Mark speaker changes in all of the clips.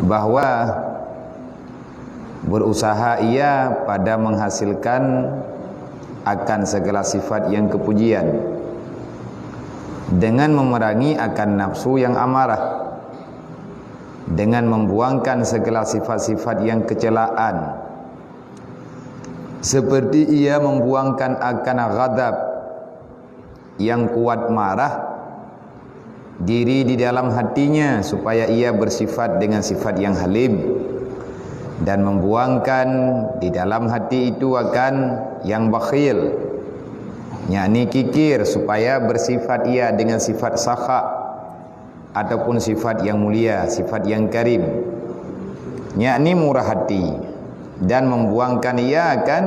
Speaker 1: bahwa berusaha ia pada menghasilkan akan segala sifat yang kepujian dengan memerangi akan nafsu yang amarah, dengan membuangkan segala sifat-sifat yang kecelaan, seperti ia membuangkan akan ghadab yang kuat marah diri di dalam hatinya, supaya ia bersifat dengan sifat yang halim, dan membuangkan di dalam hati itu akan yang bakhil, yakni kikir, supaya bersifat ia dengan sifat sakha ataupun sifat yang mulia, sifat yang karim, yakni murah hati, dan membuangkan ia akan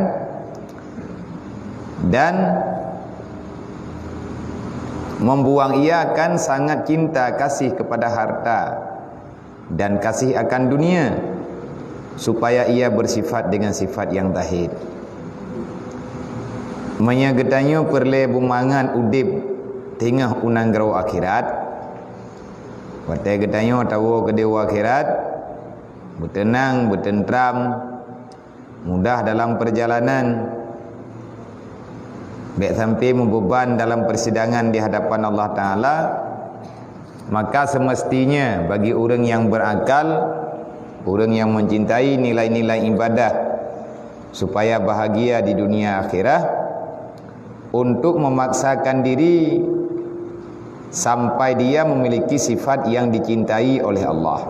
Speaker 1: membuang ia akan sangat cinta kasih kepada harta dan kasih akan dunia, supaya ia bersifat dengan sifat yang zahir. Menyagetanyo perle bumangan udip tengah unang gerau akhirat. Watai getanyo tahu ke dewa akhirat, bertenang, bertentram, mudah dalam perjalanan, baik sampai membeban dalam persidangan di hadapan Allah Ta'ala. Maka semestinya bagi orang yang berakal, orang yang mencintai nilai-nilai ibadah supaya bahagia di dunia akhirat, untuk memaksakan diri sampai dia memiliki sifat yang dicintai oleh Allah.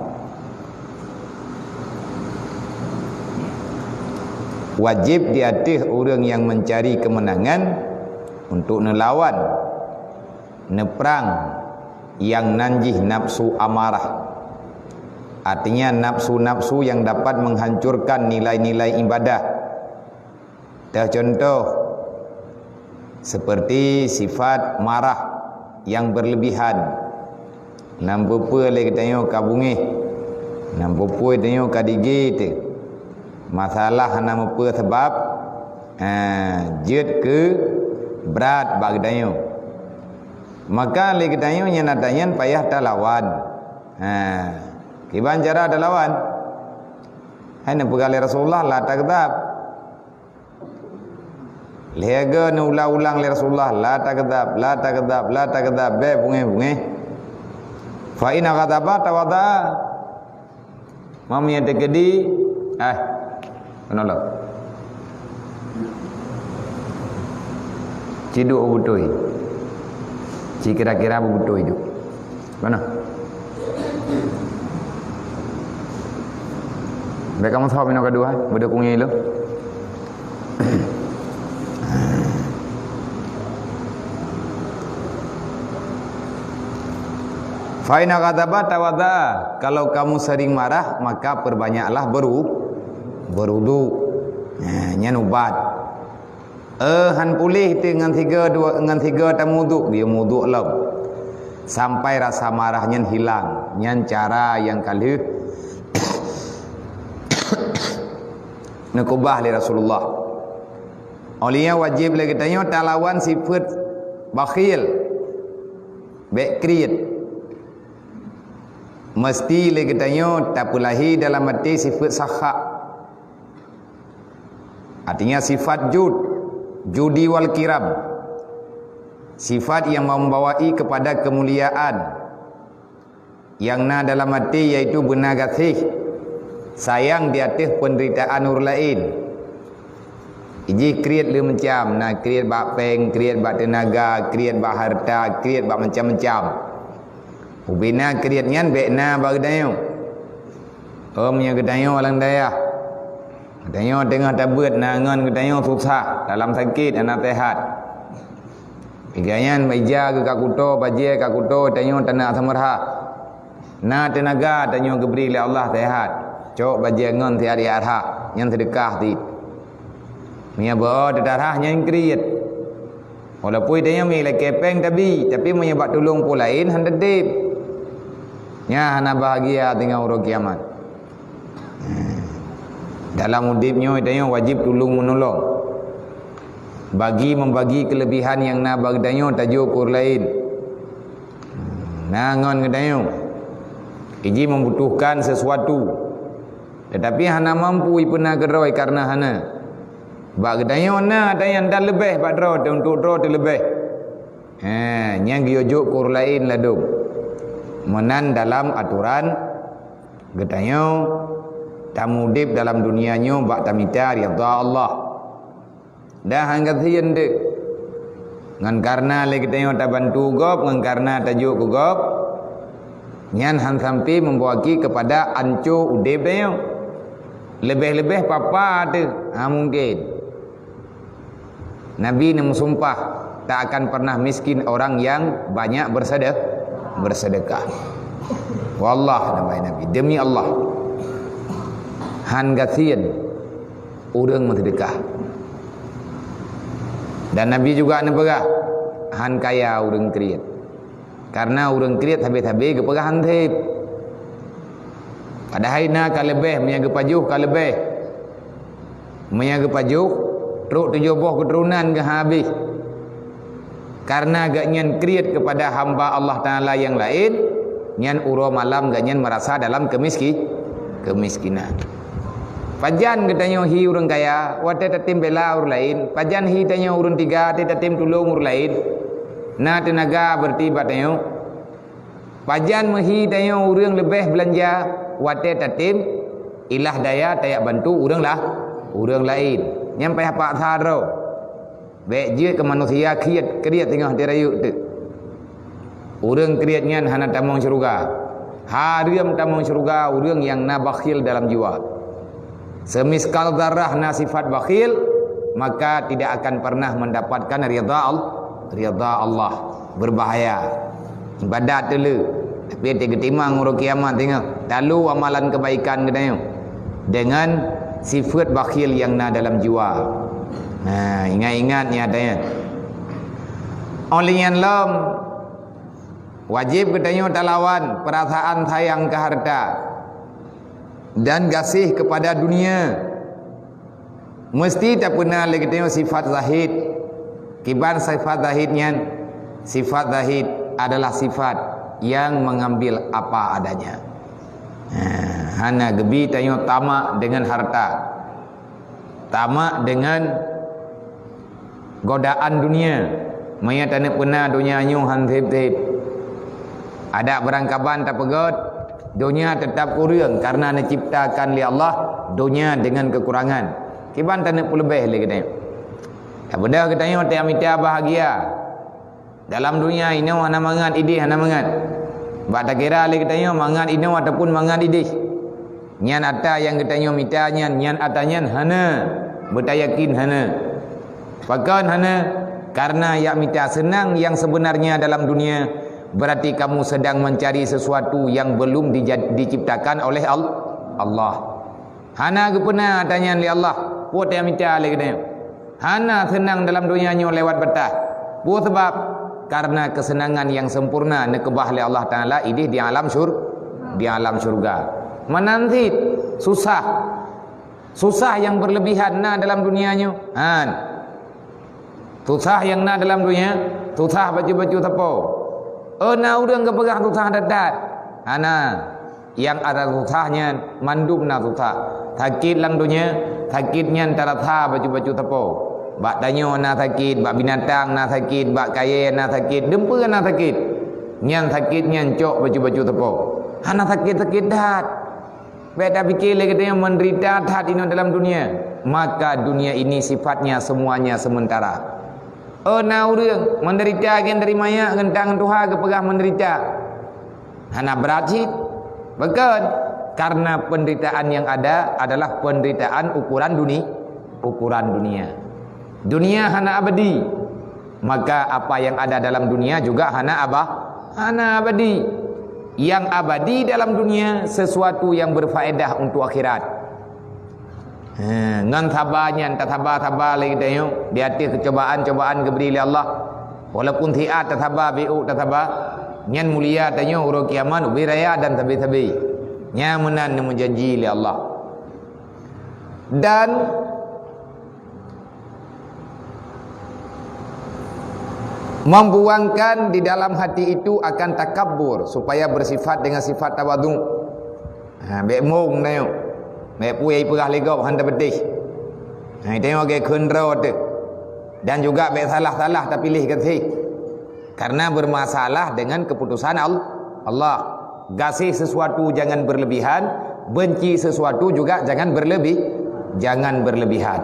Speaker 1: Wajib di atas orang yang mencari kemenangan untuk melawan, neperang yang nanjih nafsu amarah. Artinya nafsu-nafsu yang dapat menghancurkan nilai-nilai ibadah. Contoh seperti sifat marah yang berlebihan. Nampupa le katanya kabungi, nampupa katanya kadigit. Masalah nama apa sebab jet ke berat bagdanya. Maka le katanya nyanatanya payah talawan. Kiban cara ada lawan. Hanya pegali Rasulullah la takdzab. Lega ni ulang-ulang le Rasulullah la takdzab, la takdzab, la takdzab, be bunge. Fa ina ghadaba tawadha. Mam yang terjadi menolak. Ciduk butoi. Ci kira-kira butoi itu. Mana? Baik, kamu tahu minum kedua, benda kungi itu. Faina ghadaba tawadha. Kalau kamu sering marah, maka perbanyaklah berudu. Nyan ubat. Han pulih dengan tiga tamuduk, dia muduk lam. Sampai rasa marahnya hilang. Nyan cara yang kali nakubah li Rasulullah. Olehnya wajib lagi tanya talawan sifat bakhil, bekrit. Mesti lagi tanya tapulahi dalam hati sifat sakha. Artinya sifat judi wal kiram. Sifat yang membawai kepada kemuliaan. Yang na dalam hati yaitu benar kasih, sayang di atas penderitaan orang lain. Iji kreat le macam, nak kreat bak peng, kreat bak tenaga, kreat bak harta, kreat bak macam-macam. Ubina kreatnya bekna bag dayo. Omnya gedayo orang daya. Gedayo tengah tabut nangan gedayo susah, dalam sakit anak sehat. Pigayan meja ke kakuto, bajie kakuto, tanyo tanah samarha. Na tenaga tanyo geberi oleh Allah sehat. Cok bajangan tiada arah yang sedekah ti. Mia bawa darah yang kriat. Walaupun dia mi le kepeng tapi menyebab tolong pula lain handa dip. Nya hana bahagia dengan orang kiamat. Dalam hidupnya dia wajib tolong menolong. Membagi kelebihan yang na bagdanya tajuk kur lain. Nangon kedayo. iji membutuhkan sesuatu, tetapi hana mampu ipena geroi karena hana bak gedayo na ada yang dah lebih bak draw untuk draw tu lebih nyang giojuk kur lain ladung menan dalam aturan gedayo tamudip dalam dunianyo bak tamita rida Allah dah hanggat hien de ngan karena le gedayo ta bantu gop ngan karena tajuk ku gop nyan han sampai membawaki kepada anco udip dayo lebih-lebih papa tu mungkin Nabi ni mensumpah tak akan pernah miskin orang yang banyak bersedekah. Wallah namanya Nabi, demi Allah han gathian urang bersedekah. Dan Nabi juga nepegah han kaya urang kriat. Karena urang kriat habis-habis kepegah han thep. Padahal na ka lebih menyaga pajuh ka lebih. Menyaga pajuh truk 70 keturunan ke habis. Karena gak nyan kriat kepada hamba Allah Ta'ala yang lain, nyan uro malam gak nyan merasa dalam kemiskinan. Pajan katanya hi urang kaya, wate tatim bela ur lain. Pajan hi tanya urang tiga, te tatim tulung ur lain. Na tenaga berarti batanya. Pajan mehi tanya urang lebih belanja, wate tatim ilah daya tayak bantu urang lain. Nyampai apa tharo baik je ke manusia kriat tengah dirayuk tu urang kriat nyan hana tamong syurga hariam tamong syurga urang yang na bakhil dalam jiwa semiskal darah na sifat bakhil maka tidak akan pernah mendapatkan ridha Allah. Berbahaya ibadat dulu tapi tiga timang urang kiamat tengok lalu amalan kebaikan katanya dengan sifat bakhil yang na dalam jiwa. Ingat-ingat ni adanya. Oleh yang lom wajib katanya talawan perasaan sayang ke harta dan kasih kepada dunia. Mesti tak pernah lagi katanya sifat zahid. Kibar sifat zahidnya, sifat zahid adalah sifat yang mengambil apa adanya. Hana gebi tanya tamak dengan harta, tamak dengan godaan dunia. Maya tanak pernah dunia nyu han tip-tip. Ada berangkaban tak pegot, dunia tetap kurang karena diciptakan oleh Allah dunia dengan kekurangan. Kiban tanak lebih lagi katanya. Tak benda katanya tak minta bahagia. Dalam dunia ini hana mangat idih hana mangat. Bak tak kira lagi katanya mangat ino ataupun mangat idih. Nyan ata yang katanya minta nyan atanya hana bertayakin hana. Pakan hana karena yang minta senang yang sebenarnya dalam dunia berarti kamu sedang mencari sesuatu yang belum diciptakan oleh Allah. Hana kepena tanya oleh Allah. Buat yang minta lagi katanya. Hana senang dalam dunia nyo lewat betah. Buat sebab karena kesenangan yang sempurna nekebah oleh Allah Ta'ala ini di alam syurga. Menanti susah yang berlebihan na dalam dunianya. Susah yang na dalam dunia, susah baju-baju tepo. Na urang kepegang susah dadat. Hana yang ada susahnya mandub na susah. Sakit lang dunia, sakitnya antara tha baju-baju tepo. Bak tanyo na sakit, bak binatang na sakit, bak kaya na sakit, dempa na sakit. Nyan sakit nyan cok baju-baju tepo. Hana sakit-sakit dat. Beda fikir lagi dia menderita dat ini dalam dunia. Maka dunia ini sifatnya semuanya sementara. Na urang menderita gen dari maya gentang Tuhan kepegah menderita. Hana berat sih. Bukan karena penderitaan yang ada adalah penderitaan ukuran dunia. Dunia hana abadi. Maka apa yang ada dalam dunia juga hana abadi. Yang abadi dalam dunia sesuatu yang berfaedah untuk akhirat. Ngan sabarnya tak sabar lagi tengok di hati cobaan diberi oleh Allah. Walaupun tiat tak sabar biu tak sabar. Nyan mulia tengok urang kiamat ubi raya dan tabi-tabi. Nya menan menjanji oleh Allah. Dan membuangkan di dalam hati itu akan takabur supaya bersifat dengan sifat tawadhu. Bek mung tengok. Bek puai perah legop hantar pedih. Tengok ke kendra tu. Dan juga bek salah-salah tak pilih kasih. Karena bermasalah dengan keputusan Allah. Gasih sesuatu jangan berlebihan, benci sesuatu juga jangan berlebihan.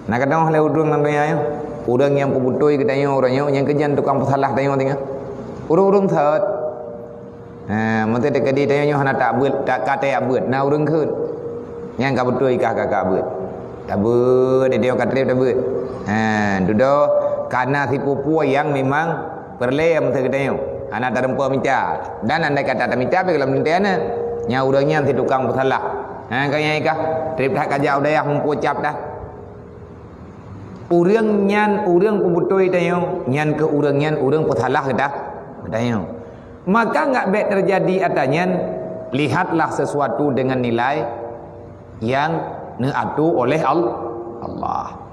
Speaker 1: Nak kata oleh udung nang tanya, udang yang pebutoi katanya orangnya yang kejan tukang pesalah tanya. Urung thot. Mesti dekat dia tanya hana tak beut, tak kata beut, na urung keun. Yang ka butoi kakak beut. Tak beut, dia kata tak beut. Duduk karena si pupu yang memang perlem katanya. Anak tak rempa minta. Dan anda kata tak minta tapi kalau minta ana, nya urangnya si tukang pesalah. Kaya ikah, trip tak kajak udayah mempucap dah. Urang pebutoi tanya, nyan ke urang nyan urang pesalah dah. Tanya. Maka enggak baik terjadi atanya, lihatlah sesuatu dengan nilai yang diatur oleh Allah.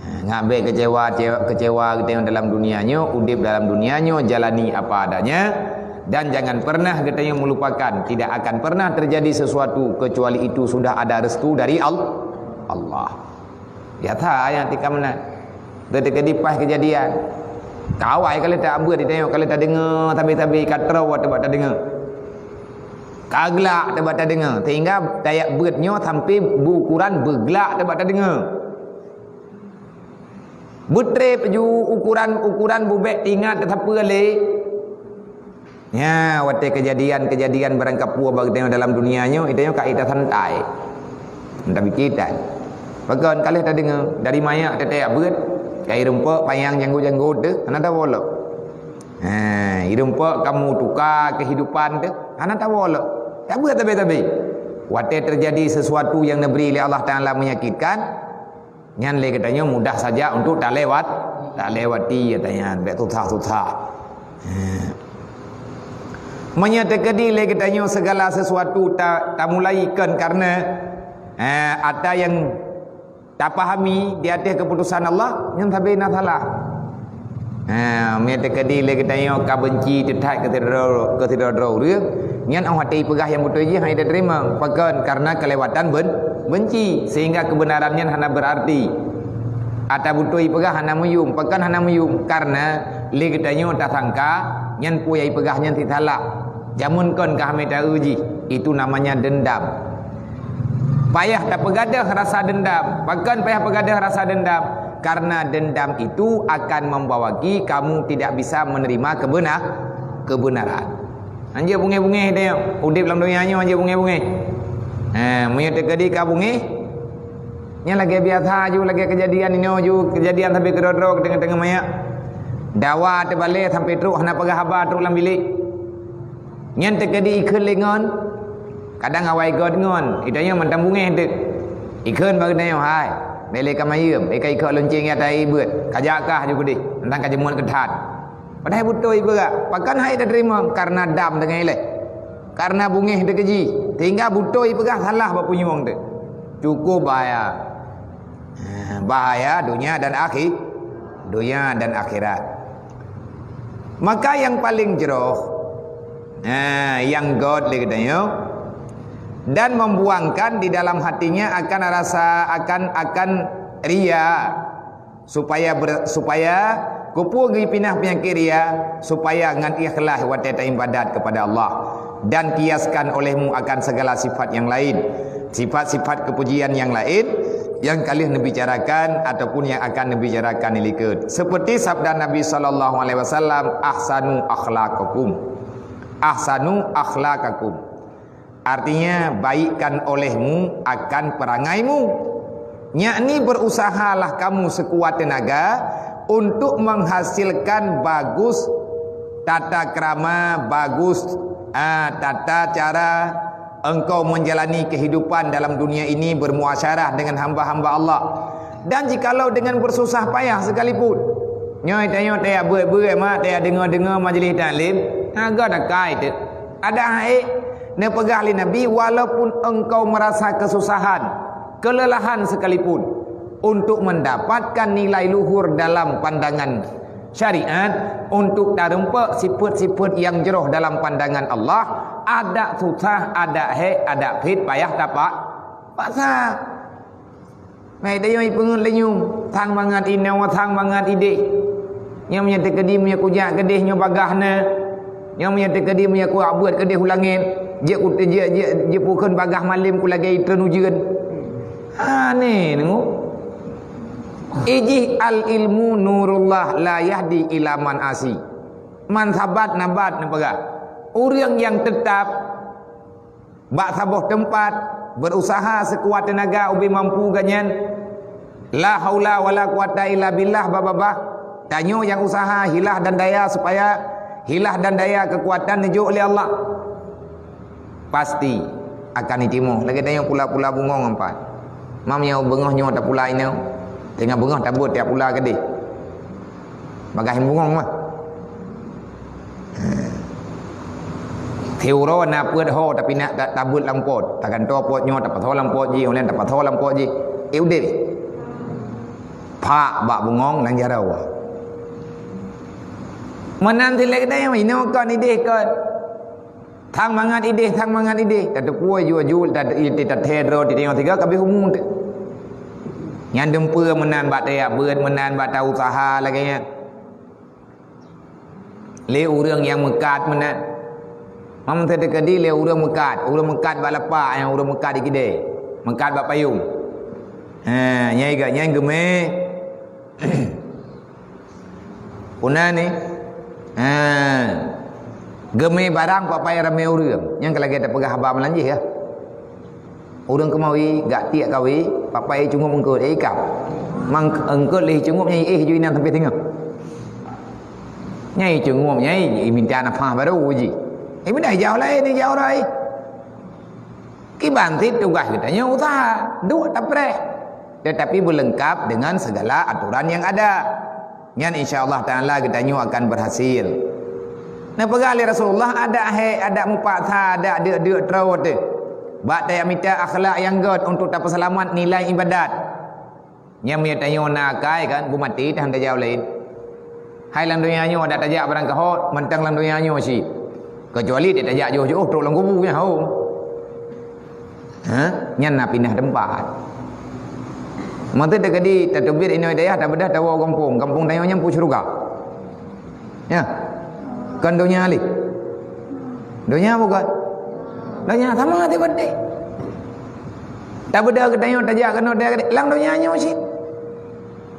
Speaker 1: Enggak baik kecewa kita dalam dunianya, udip dalam dunianya, jalani apa adanya, dan jangan pernah kita melupakan, tidak akan pernah terjadi sesuatu kecuali itu sudah ada restu dari Allah. Ya tak yang tika mana ketika dipas kejadian kawai kalau tak abur ditengok, kalau tak dengar tapi kata awak tak dengar, kaglak tak dengar, sehingga tayak beratnya sampai berukuran bergelak tak dengar. Butrep ju ukuran bubek ingat tetap le. Ya, waktu kejadian berangkapua bagi tengok dalam dunianya, itu yang kaidah santai. Tapi kita bahkan kali tak dengar dari mayak tak berat. Kai rumput payang janggut-janggut tu, ana tak boleh. Rumput kamu tukar kehidupan tu, ana tak boleh. Tak berat tapi. Waktu terjadi sesuatu yang diberi oleh Allah Taala menyakitkan, nyan le katanya mudah saja untuk tak lewati katanya, bet tutah. Menyatakan le katanya segala sesuatu tak mulaikan karena ada yang tak pahami di atas keputusan Allah yang tapi nak salah. Menyatakan le katanya ka benci tetap ketidakdrau dia, nyan awak hati pegah yang betul je hang ida terima, pakan karena kelewatan benci sehingga kebenarannya hanya berarti. Ata butoi pegah hana muyum, pakan hana muyum karena le katanya tak sangka nyan puai pegahnya ti salah. Jamun kon ka hamita uji, itu namanya dendam. Payah tak pegadah rasa dendam, bahkan payah pegadah rasa dendam karena dendam itu akan membawa kamu tidak bisa menerima kebenaran. Anje bunge-bunge dia, udip dalam dunianya anje bunge-bunge. Munyo tekadi ka bunge. Nya lagi biasa ju lagi kejadian ini ju kejadian sampai kedodro tengah-tengah mayak. Dawa terbalik sampai truk hana pegah habar truk dalam bilik. Nyan tekadi ikut lengon. Kadang awai god ngon, itanya mantam bunge dek. Ikun bagi nanya hai. Bele kamayum, ikut lonceng atai beut. Kajakah juga deh, tentang kajemuan ketat. Padahal betul ibu gak. Pakan hai dah terima karena dam dengan ileh. Karena bunge dek keji. Tinggal betul ibu gak salah bapa punyung dek. Cukup bahaya dunia dan akhirat. Maka yang paling jeroh yang God katanya dan membuangkan di dalam hatinya akan akan ria supaya kupu pinah penyakit ria supaya ngan ikhlas wa ibadat kepada Allah dan kiaskan olehmu akan segala sifat yang lain, sifat-sifat kepujian yang lain yang kalian bicarakan ataupun yang akan dibicarakan ilikut. Seperti sabda Nabi sallallahu alaihi wasallam, ahsanu akhlaqakum. Artinya baikkan olehmu akan perangaimu. Yakni berusahalah kamu sekuat tenaga untuk menghasilkan bagus tata krama, bagus tata cara engkau menjalani kehidupan dalam dunia ini bermuasyarah dengan hamba-hamba Allah. Dan jikalau dengan bersusah payah sekalipun, nyoi tanya dia ber mak dia dengar majlis taklim, agak dah kai tu. Ada hai ne pegah li Nabi walaupun engkau merasa kesusahan, kelelahan sekalipun untuk mendapatkan nilai luhur dalam pandangan syariat untuk terempak sifat-sifat yang jeroh dalam pandangan Allah. Ada susah, ada ada fit, payah tapak paksa. Mai dayo pengen lenyum thang mangan inaw thang mangan ide. Yang menyata kedi punya kujak kedih nya bagahna. Yang menyata kedi punya ku buat kedih ulangin. Dia pukun bagah malim ku lagi tenujeun. Ha ni tengok. Ijih al ilmu nurullah la yahdi ila man asi. Man sabat nabat nepegah. Orang yang tetap bak sabuh tempat berusaha sekuat tenaga ubi mampu ganyan. La haula wala quwata illa billah bababah. Tanyo yang usaha hilah dan daya supaya hilah dan daya kekuatan dijuk oleh Allah. Pasti akan diterima. Lagi tanya pula-pula bungong empat. Mamnya bengahnya tak pula ini. Tengah bengah tabut tiap pula ke dia. Bagaimana bungong mah. Teuro nak buat ho tapi nak tabut lampot. Takkan tu potnya tak patho lampot ji, orang tak patho lampot ji. Udah. Pak bak bungong nang jarau. Menanti lagi dah ini kan ide kan. Thang mangan ide, thang mangan ide. Tak terpuai jual tak ide tak terro di tengok tiga kabeh umum tu. Yang dempur menan bat dia, beun menan bat usaha lagi nya. Le urang yang mekat menan. Mam tadi kedi le urang mekat bat lapa yang urang mekat di kide. Mekat bat payung. Ha, nyai gak nyai geme. Puna ni ha, geme barang papai rame urang yang kalau kita pegah abah melanjih ya urang kemawi gak tiak kawi papai cungup engkut kap mang engkut leh cungup nyai juinan sampai tengok nyai cungup nyai minta nafah baru uji ini dah jauh lain ni jauh rai kibantit tugas katanya usaha dua tapreh tetapi berlengkap dengan segala aturan yang ada. Yang insya-Allah taala kita akan berhasil. Nah pegali Rasulullah ada mupatha ada dia terawat tu. Bak dia minta akhlak yang good untuk dapat selamat nilai ibadat. Yang dia tanya nakai kan bu mati dah hendak jauh lain. Hai lang dunia nyo ada tajak barang kahot mentang lang dunia nyo si. Kecuali dia tajak jauh-jauh teruk lang kubu nya hau. Ha? Nyan nak pindah tempat. Mata dah kadi tatubir ini daya dah bedah tawa kampung tanya nyampu syurga. Ya. Kan dunia ali. Dunia bukan. Dunia sama hati berde. Tak bedah ketanya tajak kena dia lang dunia nya sih.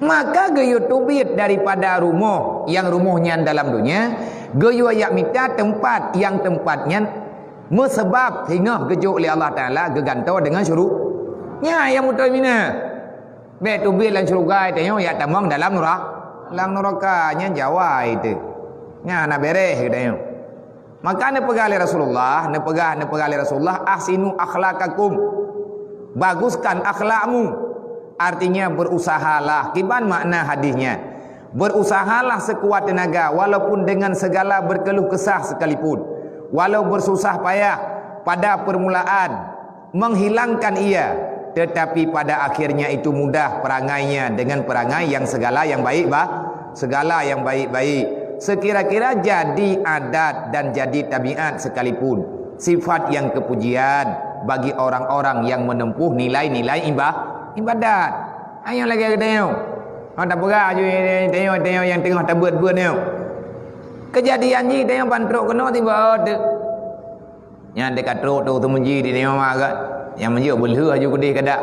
Speaker 1: Maka geyu tubir daripada rumah yang rumahnya dalam dunia, geyu ayak minta tempat yang tempatnya mesebab hingga gejuk oleh Allah Taala gegantau dengan syuruk. Nya yang mutai mina. Betu bil lan syurga tanya ya tamang dalam neraka nya Jawa itu. Nya na bereh tanya. Maka ne pegali Rasulullah, ne pegali Rasulullah ahsinu akhlaqakum. Baguskan akhlakmu. Artinya berusahalah. Kiban makna hadisnya? Berusahalah sekuat tenaga walaupun dengan segala berkeluh kesah sekalipun. Walau bersusah payah pada permulaan menghilangkan ia, tetapi pada akhirnya itu mudah perangainya dengan perangai yang segala yang baik segala yang baik-baik. Sekira-kira jadi adat dan jadi tabiat sekalipun, sifat yang kepujian bagi orang-orang yang menempuh nilai-nilai ibadat. Ayo lagi tengok. Tak berah tengok yang tengah tabut-but tengok. Kejadian ni tengok bantruk kena tiba ada. Yang dekat truk tu menji di tengok agak. Yang menji belha aju kedih kadak.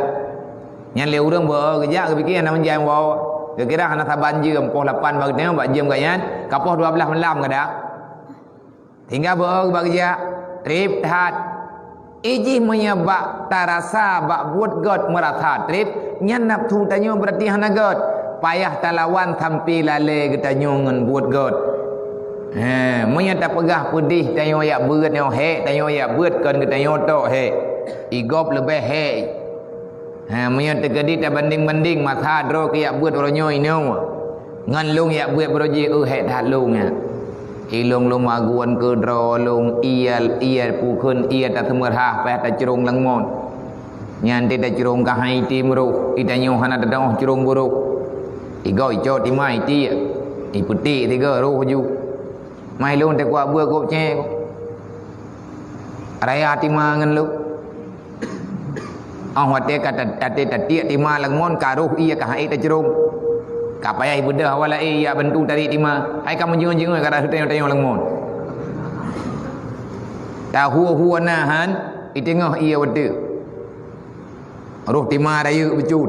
Speaker 1: Yang le urang ber kejak kepikir nak menjai bawa. Kira-kira anak saban je 48 bagi tengok bak jam kayan. Kapoh 12 malam kadak. Tinggal ber bagi kejak. Trip tahat. Ijih menyebab tarasa bak buat god merasa trip. Nyan nafsu tanya berarti hana god. Payah talawan sampai lale kita nyongan buat god. Munya tak pegah pedih tanya yak berat nyo he tanya yak berat kan kita nyotok he igop lebih he munya terjadi tak banding-banding masa dro ke yak berat oronyo ino ngan lung yak berat broji he dah lung ilung lung aguan ke dro lung ial pukun ia tak semerah pa ta cerung langmon nyan te ta cerung ka hai timru itanyo hana dadang cerung buruk igoi cot timai ti putih tiga roh ju mai lu tak kuat buat kop cek raya tima ngan lu hati kata tati tima langmon karuh iya ka hai ta jerung ka payah budah wala iya bantu tarik tima hai kamu jeng-jeng kada tengok langmon tahu nahan itengah iya wede roh tima raya becut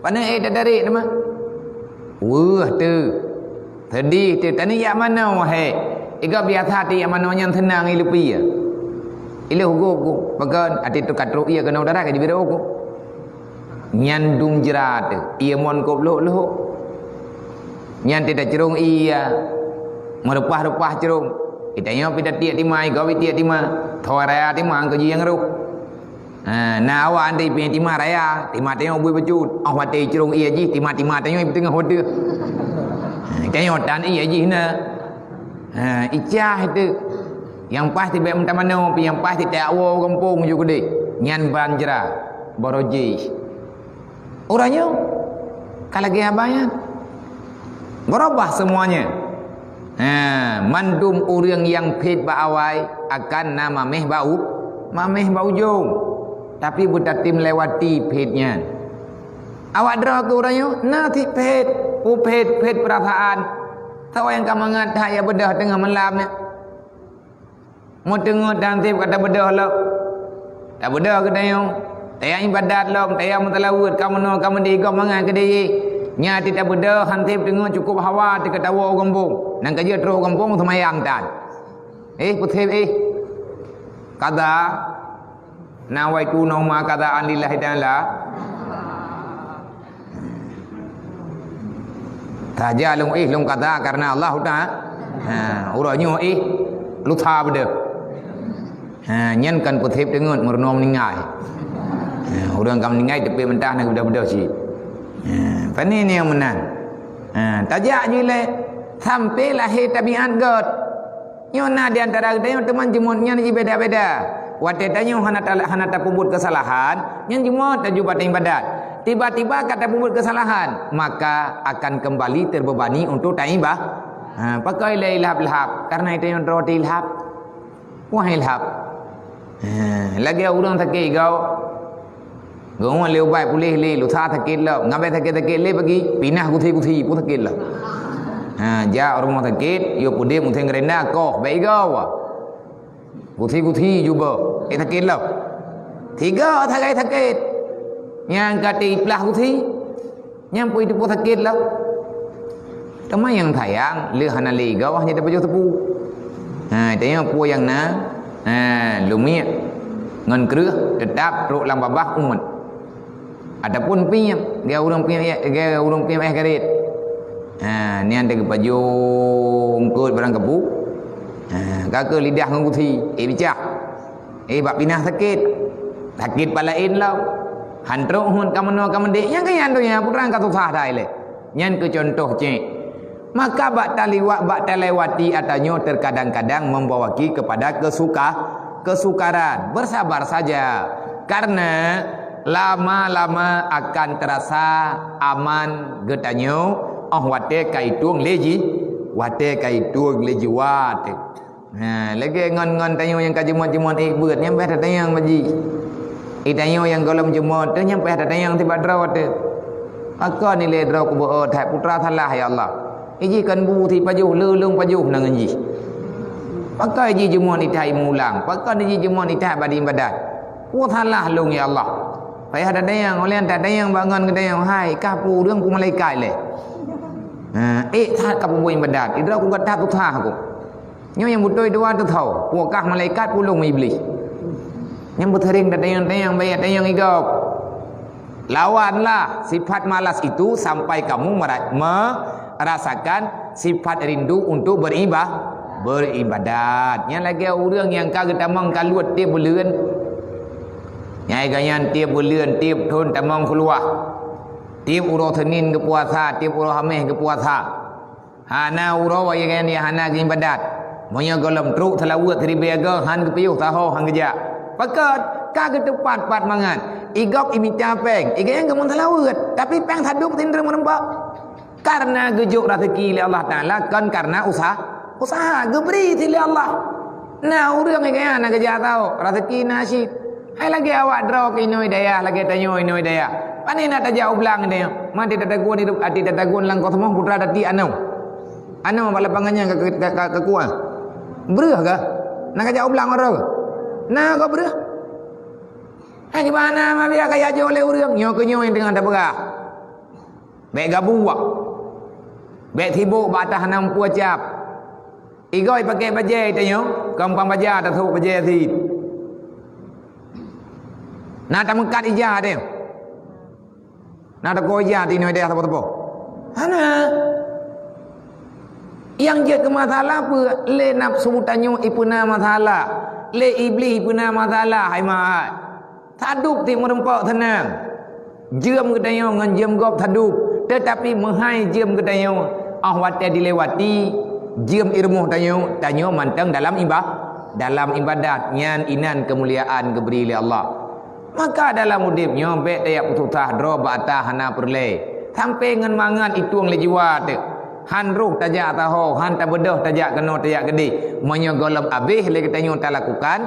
Speaker 1: pana tak tarik nama wah tu tadi tu tani ya mana wahai iga biasa ti ya mana yang tenang ilupi ya ilu hugo bagan ati tu katro iya kena udara ka jibiro ko nyandung jerat iya mon ko lo nyan tidak cerung iya merupah-rupah cerung itanya pida tiak timai gawi tiak tima thoraya tima ko jiang ru na awa andai pi tima raya tima tengok bui becut awate cerung iya ji tima tengok tengah hode tengok dan iya ji na icah itu yang pasti baik mentah mana yang pasti tak awa kampung juga deh nyan banjra boroji orangnya kalau dia banyak berubah semuanya mandum orang yang pet baawai akan nama mameh bau jom tapi budak tim lewati petnya awak dera ke orangnya nanti pet perasaan tahu yang kamu ngat ya bedah tengah melamnya mau tengok dan tip kata bedah lah tak bedah ke tayang ibadat lah tayang mutalawud kamu diigam mangan ke dia nya tidak bedah hantip tengok cukup hawa ti kata wa kampung nang kerja terus kampung semayang dan putih kada nawaitu nauma kada lillahi ta'ala saja long kata karena Allah Ta'ala urangnya lu tha benda nyen kan putih dengut mernom ningai orang kam ningai tepi mentah nak benda-benda si pani ni yang menang tajak je le sampai lahir tabiat god nyona di antara kita teman jemutnya ni beda-beda wate tanya hanata pubut kesalahan yang jemut taju batin ibadat tiba-tiba kata pubut kesalahan maka akan kembali terbebani untuk taibah pakai ilhab karena itu yang roti ilhab wah ilhab lagi orang sakit kau leu baik pulih le lu tha sakit lah ngabai sakit le bagi pinah guthi pun sakit lah ja orang sakit yo pudih mutheng rendah kau baik kau guthi juga sakit lah tiga thagai sakit yang kati plah guthi yang pun itu pun sakit lah teman yang tayang le hanali gawah nya dapat tepu tengok pu yang na lumia ngan kreuh tetap ro lam babah umat adapun piam dia urang piam garit ni ande ke baju ungkut barang kepu kake lidah ngan guthi bicak bab pinah sakit palain lau hantruk hun kamu dek yang kayan tu ya putrang ka susah dai le nyan ke contoh cek maka bak talewati atanya terkadang-kadang membawaki kepada kesukaran bersabar saja karena lama-lama akan terasa aman getanyo wate kaitung leji wate lagi ngon tanyo yang kajemot-jemot beut nyampe datang baji tanyo yang golom jemot tu nyampe datang tiba drawat maka nilai draw ku bo thai putra thalah ya Allah iji kan bu thi pajuh lelung pajuh nang ji pakai ji jemon itai mulang pakai ji jemon itai badi ibadat ku thalah lung ya Allah payah ada yang oleh tak ada yang bangun ke yang hai kapuរឿងku malaikat le tha kapu bu ibadat idra ku kata tu tha aku nyo yang butoi dua tu thau ku kah malaikat ku lung iblis yang bertering ada yang baik ada yang igap lawanlah sifat malas itu sampai kamu merasakan sifat rindu untuk beribadat. Yang lagi orang yang kagak tamang kaluat tiap bulan. Nyai ganyan tiap bulan, tiap tahun tamang keluar. Tiap urang Senin ke puasa, tiap urang Khamis ke puasa. Hana urang yang ganyan hana ke ibadat. Monya golem truk selawat ribiaga han ke piyuh taho han kerja. Pakat kagak tepat mangan. Igok imita peng. Igak yang kemun selawat, tapi peng taduk tindra merempak. Karena gejuk rezeki oleh Allah Ta'ala, kan karena usaha geberi oleh Allah. Nah orang ni kaya nak kerja tahu rezeki nasi. Hai lagi awak draw ke ino hidayah, lagi tanyo ino hidayah. Pani nak tajak ublang dia. Mati tatagun hidup ati tatagun lang kau semua putra dati anau. Anau balapangannya ke kuah. Berah ke? Nak kerja ublang orang. Nah kau berah. Hai di mana mah biar kaya oleh orang. Nyo ke nyo yang tengah tak berah. Baik gabung buat. Baik tibuk batas 60 cap. Igoi pakai bajai tanyo, kampang bajar tak tahu bajai si. Nak tak mekat ijah dia. Nak tak kau ijah tino dia apa-apa. Mana? Yang dia ke masalah apa? Le nafsu tanyo ipuna masalah. Le iblis ipuna masalah hai mat. Tadup ti merempak tenang. Jam ke tanyo ngan jam gop tadup. Tetapi menghai jam ke tanyo ahwate dilewati jam ilmu tanyo mantang dalam ibadat nyan inan kemuliaan geberi oleh Allah. Maka dalam udipnya baik tayak pututah dro batah hana perle sampai ngan mangan itu ang lejiwa te han ruh tajak taho han tabedah tajak kena tajak gede menyogolam abih le tanyo ta lakukan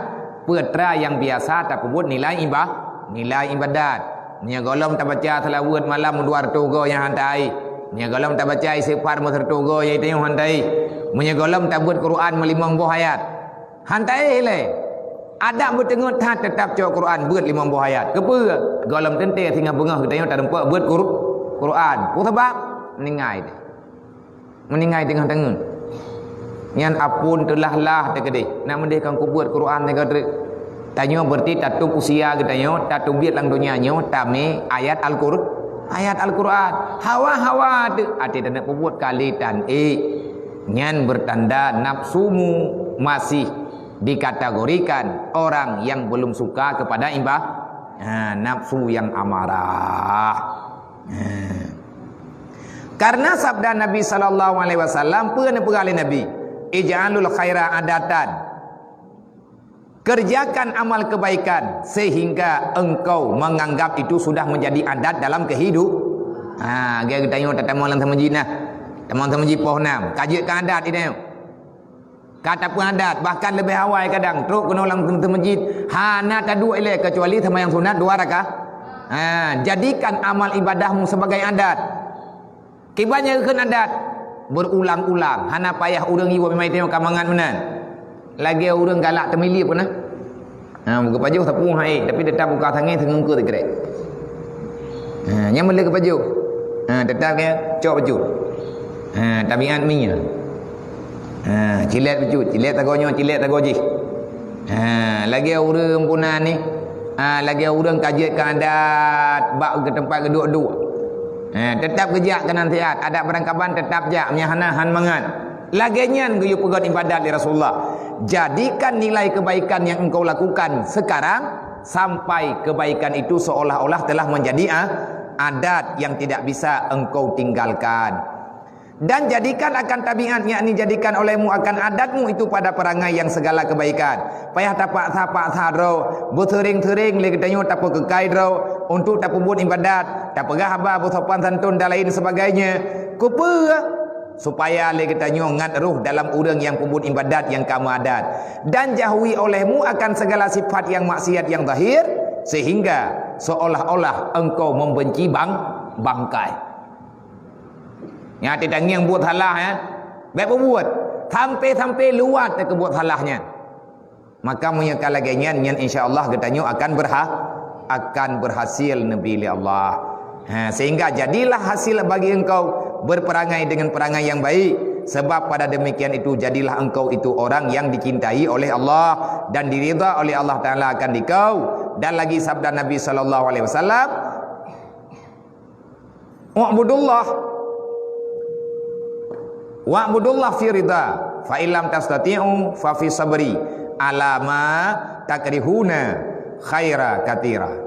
Speaker 1: putra yang biasa tak pebut nilai ibadat. Nya golom tak baca selawat malam 200 go yang hantai. Nya golom tak baca istighfar 100 go yang itu hantai. Nya golom tak buat Quran 50 ayat. Hantai le. Ada bertengok tak tetap cak Quran buat 50 ayat. Kepa golom tente tinggal bengah kita tak nampak buat Quran. Ku sebab meninggai dia. Meninggai tengah tengun. Nyan apun telah lah tak gede. Nak mendihkan ku buat Quran ni kata tanyo berarti tatung usia getanyo tatung biat lang dunianyo tame ayat Al-Quran hawa-hawa tu ati tak nak buat kali dan nyan bertanda nafsumu masih dikategorikan orang yang belum suka kepada nafsu yang amarah. Karena sabda Nabi sallallahu alaihi wasallam pernah pergali Nabi ij'alul khaira adatan, kerjakan amal kebaikan sehingga engkau menganggap itu sudah menjadi adat dalam kehidupan. Dia tanya tetamu lang samajid nah. Tamu samajid poh nam. Kajikan adat ini. Kata pun adat bahkan lebih awal kadang teruk kena lang samajid. Hana tadu ile kecuali sama yang sunat 2 rakaat. Jadikan amal ibadahmu sebagai adat. Kibanya keun adat berulang-ulang. Hana payah urang iwa memai tengok kamangan menan. Lagi orang galak temili pun nah. Buka baju sapu hai tapi tetap buka tangan tengengku tak kira. Yang mele ke baju. Tetap ke cok baju. Tabiat minya. Cilet baju, cilet tagonyo, cilet tagoji. Lagi orang punan ni. Lagi orang kajikan adat bak ke tempat kedua-dua. Tetap kerja kanan siat, adat berangkaban tetap jak menyahana han mangan. Laginya guyu pegat ibadat di Rasulullah. Jadikan nilai kebaikan yang engkau lakukan sekarang sampai kebaikan itu seolah-olah telah menjadi adat yang tidak bisa engkau tinggalkan. Dan jadikan akan tabiatnya ini jadikan olehmu akan adatmu itu pada perangai yang segala kebaikan. Payah tapak saro, bertering-tering le ketanyo tapak kekai ro untuk tapak buat ibadat, tapak gahaba bersopan santun dan lain sebagainya. Kupa supaya le ketanyo ngat ruh dalam urang yang pembut ibadat yang kamu adat dan jauhi olehmu akan segala sifat yang maksiat yang zahir sehingga seolah-olah engkau membenci bangkai. Yang tidak yang buat salah baik buat sampai luar tak buat salahnya. Maka menyekal lagi nyan insya-Allah ketanyo akan berhasil nabi Allah. Sehingga jadilah hasil bagi engkau berperangai dengan perangai yang baik, sebab pada demikian itu jadilah engkau itu orang yang dicintai oleh Allah dan diridha oleh Allah Taala akan dikau. Dan lagi sabda Nabi sallallahu alaihi wasallam, wa'budullah fi ridha fa illam tastati'u fa fi sabri ala ma takrihuna khaira katira.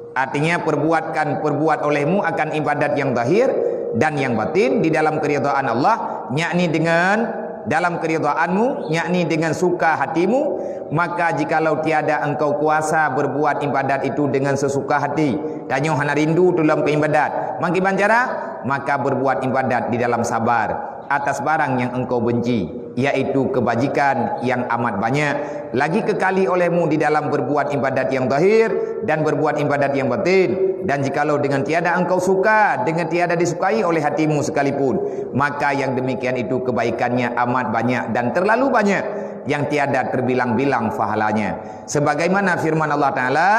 Speaker 1: Artinya perbuat olehmu akan ibadat yang zahir dan yang batin di dalam keridhaan Allah, yakni dengan dalam keridhaanmu, yakni dengan suka hatimu. Maka jikalau tiada engkau kuasa berbuat ibadat itu dengan sesuka hati, tanyo hana rindu dalam keibadat, mangki bancara maka berbuat ibadat di dalam sabar atas barang yang engkau benci, yaitu kebajikan yang amat banyak. Lagi kekali olehmu di dalam berbuat ibadat yang zahir dan berbuat ibadat yang batin. Dan jikalau dengan tiada engkau suka, dengan tiada disukai oleh hatimu sekalipun, maka yang demikian itu kebaikannya amat banyak dan terlalu banyak, yang tiada terbilang-bilang pahalanya. Sebagaimana firman Allah Ta'ala,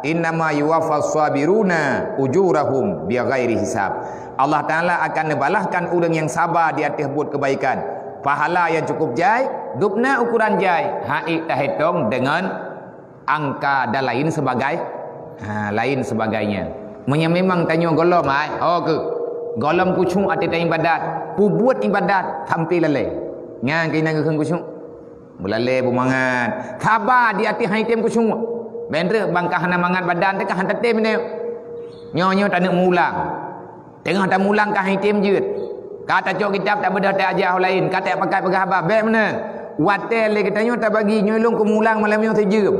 Speaker 1: innama yuwaffas sabiruna ujurahum bighairi hisab. Allah Ta'ala akan nebalahkan orang yang sabar di atas buat kebaikan, pahala yang cukup jai, dupna ukuran jai, haik dah hitung dengan angka dan lain lain sebagainya. Memang tanya golom ke golom kucung atas ibadat, pu buat ibadat tampil lalai ngan kena ke kucung belalai bumangan sabar di atas haitem kucung bendre bangkah hana mangan badan tekah hantar tem ni nyonya tak nak mulang tengah tak mulang kah haitem jeut kata cok kitab tak beda tak ajar lain kata pakai pegahaba baik mana watel le katanya tak bagi nyolong ke mulang malam yang terjem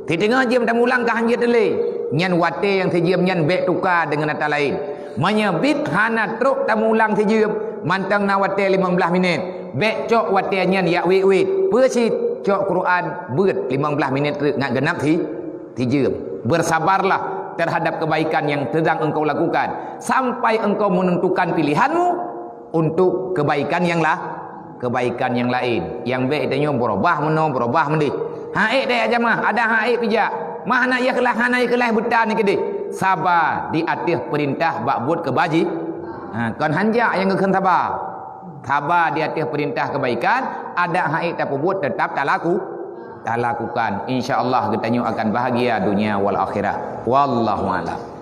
Speaker 1: ti tengah jem tak mulang kah hanjit le nyan wate yang terjem nyan bek tukar dengan kata lain menyebit hana truk tak mulang terjem mantang na wate 15 minit bek cok wate nyan ya wit persi cok Quran beut 15 minit ngak genap terjem. Bersabarlah terhadap kebaikan yang sedang engkau lakukan sampai engkau menentukan pilihanmu untuk kebaikan yang lain. Yang baik tanya berubah mendih. Haik dah jemaah, ada haik pijak. Mah nak ya kelah betan ni kedih. Sabar di atas perintah bak buat kebaji. Kon hanjak yang kena sabar. Sabar di atas perintah kebaikan, ada haik tak buat tetap tak lakukan. Insya-Allah kita akan bahagia dunia wal akhirat. Wallahu a'lam.